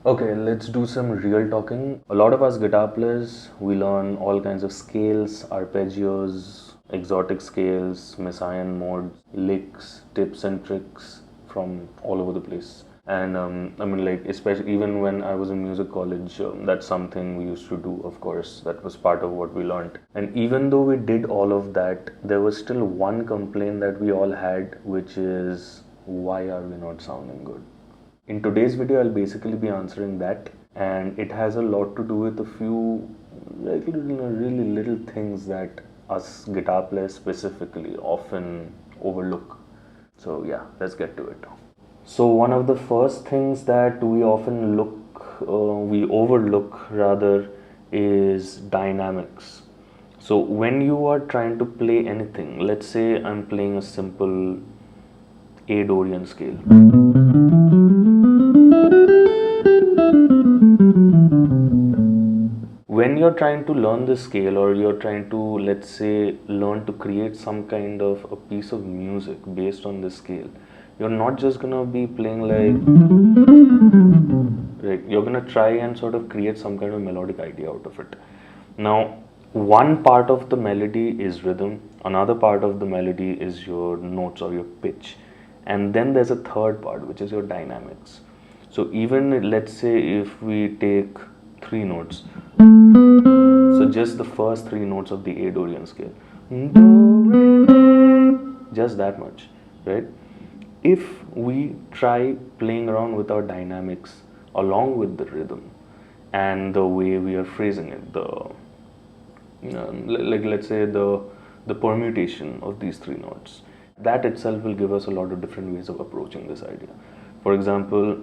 Okay, let's do some real talking. A lot of us guitar players, we learn all kinds of scales, arpeggios, exotic scales, messiaen modes, licks, tips and tricks from all over the place. And I mean, like, especially even when I was in music college, that's something we used to do, of course. That was part of what we learned. And even though we did all of that, there was still one complaint that we all had, which is why are we not sounding good? In today's video, I'll basically be answering that, and it has a lot to do with a few like really little things that us guitar players specifically often overlook. So yeah, let's get to it. So one of the first things that we overlook rather, is dynamics. So when you are trying to play anything, let's say I'm playing a simple A Dorian scale. When you're trying to learn this scale, or you're trying to, let's say, learn to create some kind of a piece of music based on this scale, you're not just gonna be playing like you're gonna try and sort of create some kind of melodic idea out of it. Now, one part of the melody is rhythm, another part of the melody is your notes or your pitch, and then there's a third part, which is your dynamics. So even let's say if we take three notes, so just the first three notes of the A Dorian scale, just that much, right? If we try playing around with our dynamics along with the rhythm and the way we are phrasing it, like let's say the permutation of these three notes, that itself will give us a lot of different ways of approaching this idea. For example,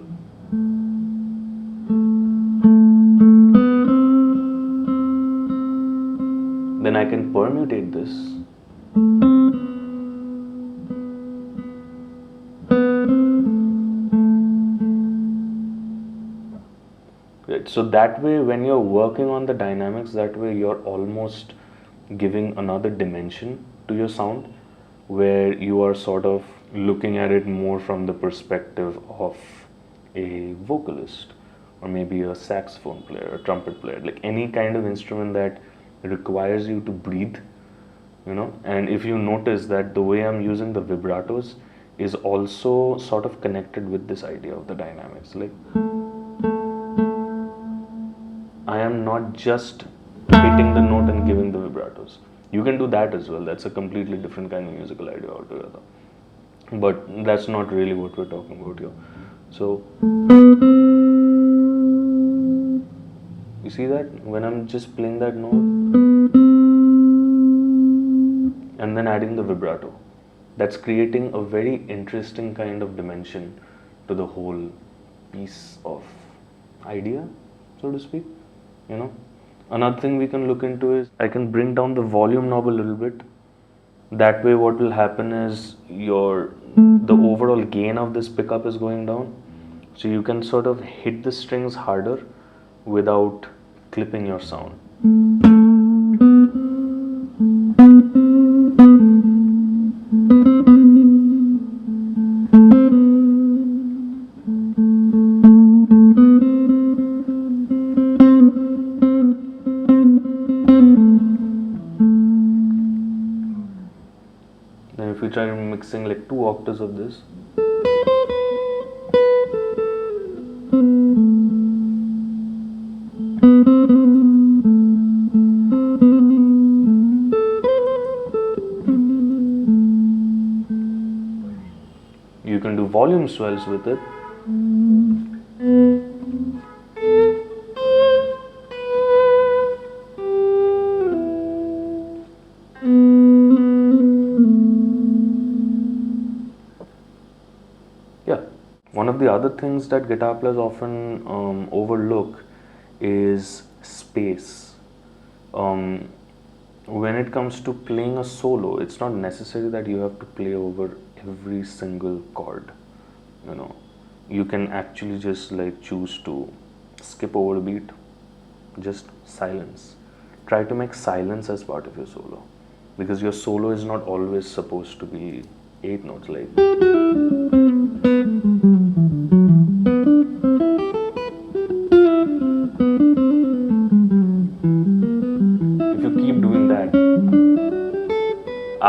then I can permutate this right. So that way, when you're working on the dynamics, that way you're almost giving another dimension to your sound, where you are sort of looking at it more from the perspective of a vocalist, or maybe a saxophone player, a trumpet player, like any kind of instrument that requires you to breathe, you know. And if you notice that the way I'm using the vibratos is also sort of connected with this idea of the dynamics, like I am not just hitting the note and giving the vibratos. You can do that as well. That's a completely different kind of musical idea altogether. But that's not really what we're talking about here. So, you see that when I'm just playing that note and then adding the vibrato, that's creating a very interesting kind of dimension to the whole piece of idea, so to speak. You know, another thing we can look into is I can bring down the volume knob a little bit. That way, what will happen is the overall gain of this pickup is going down, so you can sort of hit the strings harder without clipping your sound. Then if we try mixing like 2 octaves of this, you can do volume swells with it. Yeah, one of the other things that guitar players often overlook is space. When it comes to playing a solo, it's not necessary that you have to play over every single chord. You know, you can actually just like choose to skip over a beat, just silence. Try to make silence as part of your solo, because your solo is not always supposed to be 8 notes. Like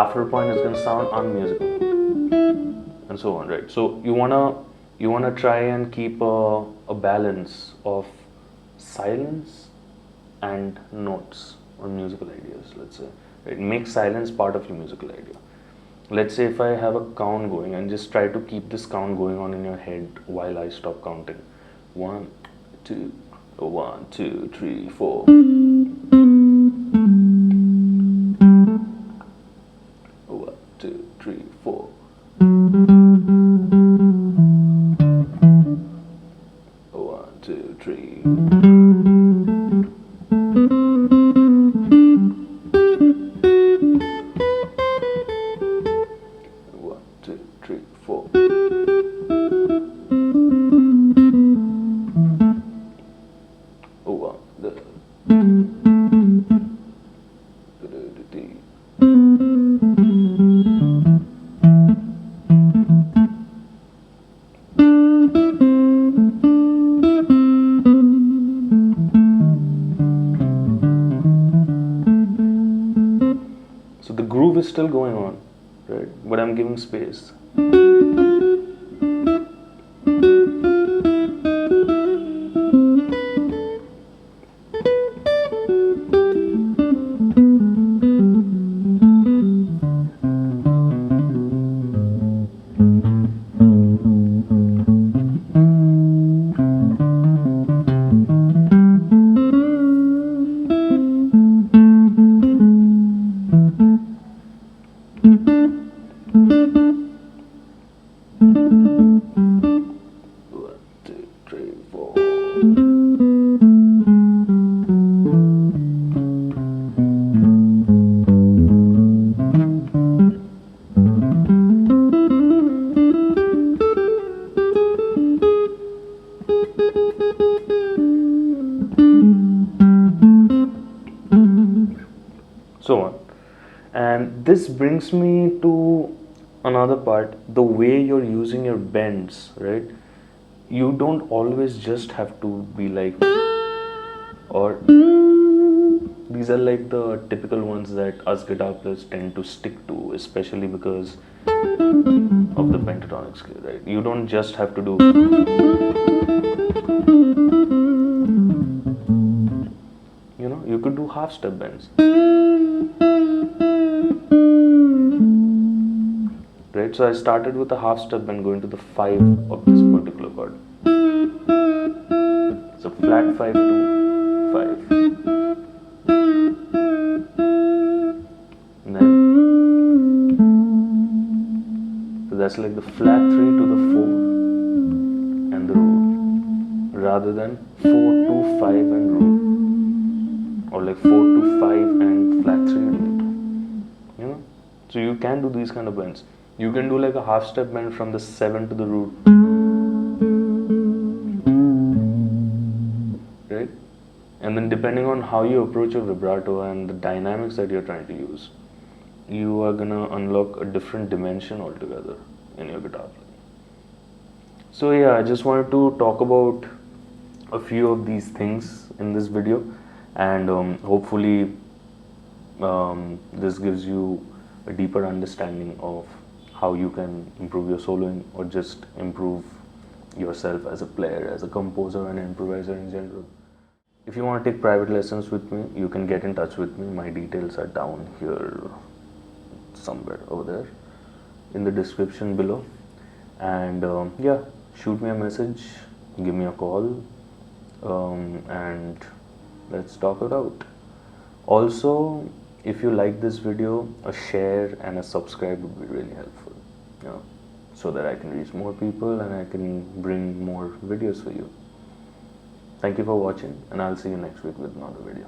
after a point it's gonna sound unmusical, and so on, right? So you wanna try and keep a balance of silence and notes on musical ideas. Let's say, right? Make silence part of your musical idea. Let's say if I have a count going, and just try to keep this count going on in your head while I stop counting. 1, 2, 1, 2, 3, 4. 1, 2, 3, 4. 1, 2, 3. 1, 2, 3, 4. So the groove is still going on, right? But I'm giving space. So on. And this brings me to another part, the way you're using your bends, right? You don't always just have to be like, or these are like the typical ones that us guitar players tend to stick to, especially because of the pentatonic scale, right? You don't just have to do, you could do half step bends. Right, so I started with a half step and going to the 5 of this particular chord. So flat 5 to 5. And then, so that's like the flat 3 to the 4 and the root, rather than 4 to 5 and root, or like 4 to 5 and flat 3 and root. So you can do these kind of bends. You can do like a half step bend from the 7 to the root, right? And then depending on how you approach your vibrato and the dynamics that you're trying to use, you are gonna unlock a different dimension altogether in your guitar playing. So yeah, I just wanted to talk about a few of these things in this video, and hopefully this gives you a deeper understanding of how you can improve your soloing, or just improve yourself as a player, as a composer and improviser in general. If you want to take private lessons with me, you can get in touch with me. My details are down here somewhere over there in the description below. And yeah, shoot me a message, give me a call, and let's talk it out. Also, if you like this video, a share and a subscribe would be really helpful, so that I can reach more people and I can bring more videos for you. Thank you for watching, and I'll see you next week with another video.